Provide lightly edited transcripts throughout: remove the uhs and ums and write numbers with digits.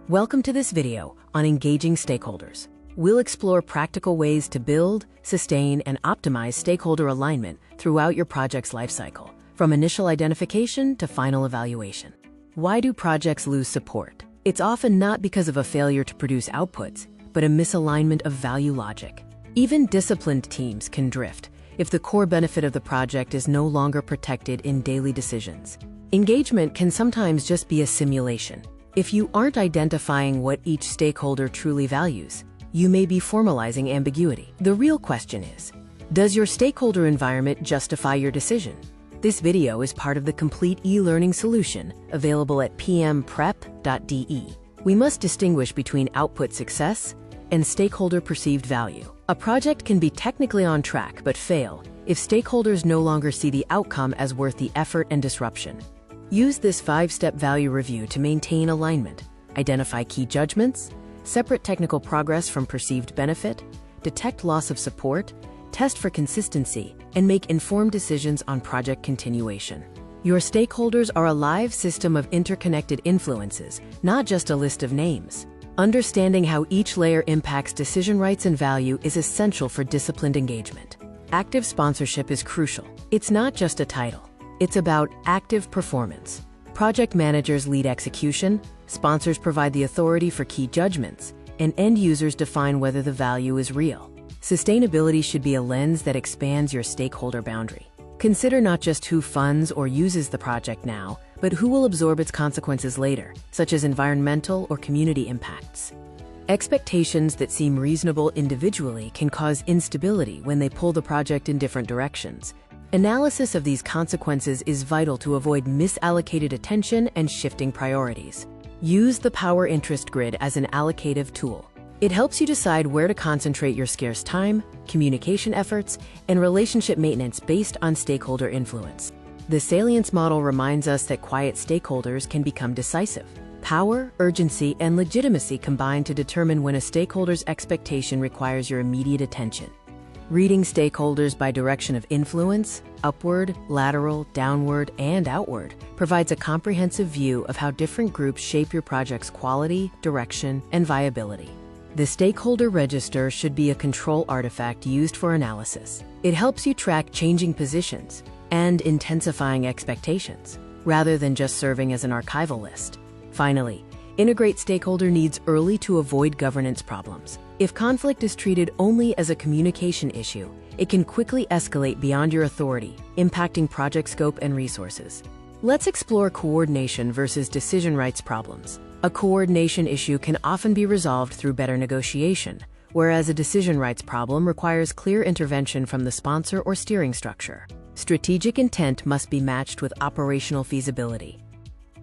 Welcome to this video on engaging stakeholders. We'll explore practical ways to build, sustain, and optimize stakeholder alignment throughout your project's lifecycle, from initial identification to final evaluation. Why do projects lose support? It's often not because of a failure to produce outputs, but a misalignment of value logic. Even disciplined teams can drift if the core benefit of the project is no longer protected in daily decisions. Engagement can sometimes just be a simulation. If you aren't identifying what each stakeholder truly values, you may be formalizing ambiguity. The real question is, does your stakeholder environment justify your decision? This video is part of the complete e-learning solution available at pmprep.de. We must distinguish between output success and stakeholder-perceived value. A project can be technically on track but fail if stakeholders no longer see the outcome as worth the effort and disruption. Use this 5-step value review to maintain alignment. Identify key judgments, separate technical progress from perceived benefit, detect loss of support, test for consistency, and make informed decisions on project continuation. Your stakeholders are a live system of interconnected influences, not just a list of names. Understanding how each layer impacts decision rights and value is essential for disciplined engagement. Active sponsorship is crucial. It's not just a title. It's about active performance. Project managers lead execution, sponsors provide the authority for key judgments, and end users define whether the value is real. Sustainability should be a lens that expands your stakeholder boundary. Consider not just who funds or uses the project now, but who will absorb its consequences later, such as environmental or community impacts. Expectations that seem reasonable individually can cause instability when they pull the project in different directions. Analysis of these consequences is vital to avoid misallocated attention and shifting priorities. Use the power interest grid as an allocative tool. It helps you decide where to concentrate your scarce time, communication efforts, and relationship maintenance based on stakeholder influence. The salience model reminds us that quiet stakeholders can become decisive. Power, urgency, and legitimacy combine to determine when a stakeholder's expectation requires your immediate attention. Reading stakeholders by direction of influence, upward, lateral, downward, and outward, provides a comprehensive view of how different groups shape your project's quality, direction, and viability. The stakeholder register should be a control artifact used for analysis. It helps you track changing positions and intensifying expectations, rather than just serving as an archival list. Finally, integrate stakeholder needs early to avoid governance problems. If conflict is treated only as a communication issue, it can quickly escalate beyond your authority, impacting project scope and resources. Let's explore coordination versus decision rights problems. A coordination issue can often be resolved through better negotiation, whereas a decision rights problem requires clear intervention from the sponsor or steering structure. Strategic intent must be matched with operational feasibility.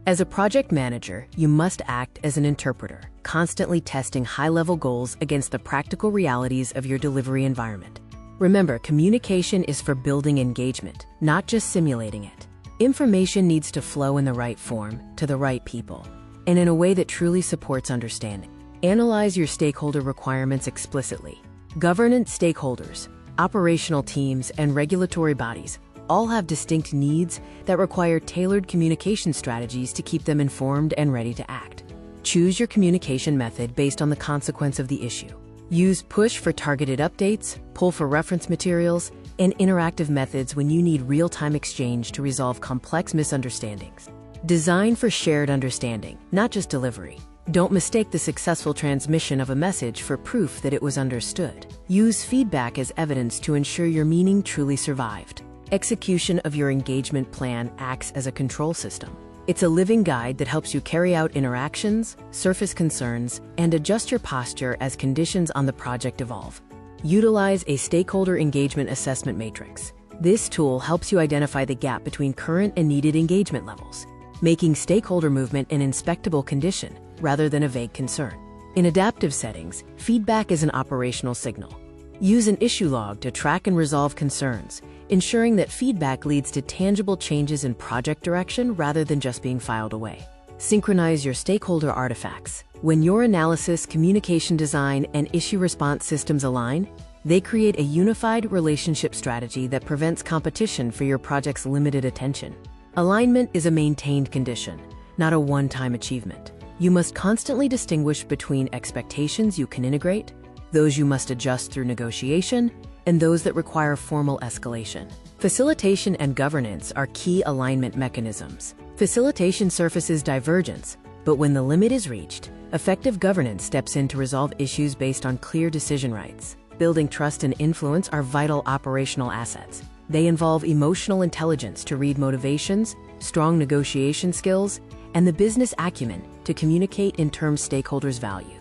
As a project manager, you must act as an interpreter, constantly testing high-level goals against the practical realities of your delivery environment. Remember, communication is for building engagement, not just simulating it. Information needs to flow in the right form, to the right people, and in a way that truly supports understanding. Analyze your stakeholder requirements explicitly. Governance stakeholders, operational teams, and regulatory bodies all have distinct needs that require tailored communication strategies to keep them informed and ready to act. Choose your communication method based on the consequence of the issue. Use push for targeted updates, pull for reference materials, and interactive methods when you need real-time exchange to resolve complex misunderstandings. Design for shared understanding, not just delivery. Don't mistake the successful transmission of a message for proof that it was understood. Use feedback as evidence to ensure your meaning truly survived. Execution of your engagement plan acts as a control system. It's a living guide that helps you carry out interactions, surface concerns, and adjust your posture as conditions on the project evolve. Utilize a stakeholder engagement assessment matrix. This tool helps you identify the gap between current and needed engagement levels, making stakeholder movement an inspectable condition rather than a vague concern. In adaptive settings, feedback is an operational signal. Use an issue log to track and resolve concerns, ensuring that feedback leads to tangible changes in project direction rather than just being filed away. Synchronize your stakeholder artifacts. When your analysis, communication design, and issue response systems align, they create a unified relationship strategy that prevents competition for your project's limited attention. Alignment is a maintained condition, not a one-time achievement. You must constantly distinguish between expectations you can integrate, those you must adjust through negotiation, and those that require formal escalation. Facilitation and governance are key alignment mechanisms. Facilitation surfaces divergence, but when the limit is reached, effective governance steps in to resolve issues based on clear decision rights. Building trust and influence are vital operational assets. They involve emotional intelligence to read motivations, strong negotiation skills, and the business acumen to communicate in terms stakeholders value.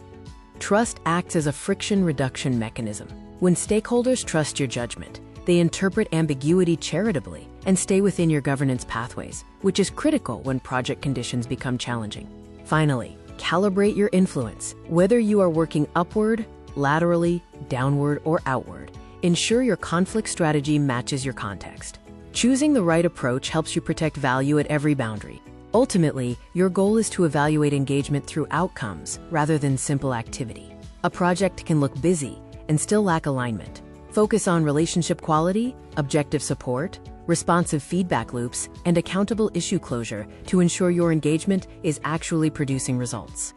Trust acts as a friction reduction mechanism. When stakeholders trust your judgment, they interpret ambiguity charitably and stay within your governance pathways, which is critical when project conditions become challenging. Finally, calibrate your influence. Whether you are working upward, laterally, downward, or outward, ensure your conflict strategy matches your context. Choosing the right approach helps you protect value at every boundary. Ultimately, your goal is to evaluate engagement through outcomes rather than simple activity. A project can look busy and still lack alignment. Focus on relationship quality, objective support, responsive feedback loops, and accountable issue closure to ensure your engagement is actually producing results.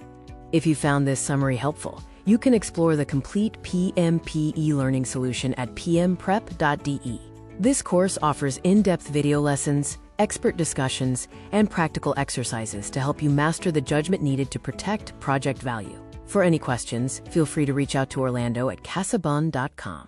If you found this summary helpful, you can explore the complete PMP e-learning solution at pmprep.de. This course offers in-depth video lessons, expert discussions, and practical exercises to help you master the judgment needed to protect project value. For any questions, feel free to reach out to Orlando at casabon.com.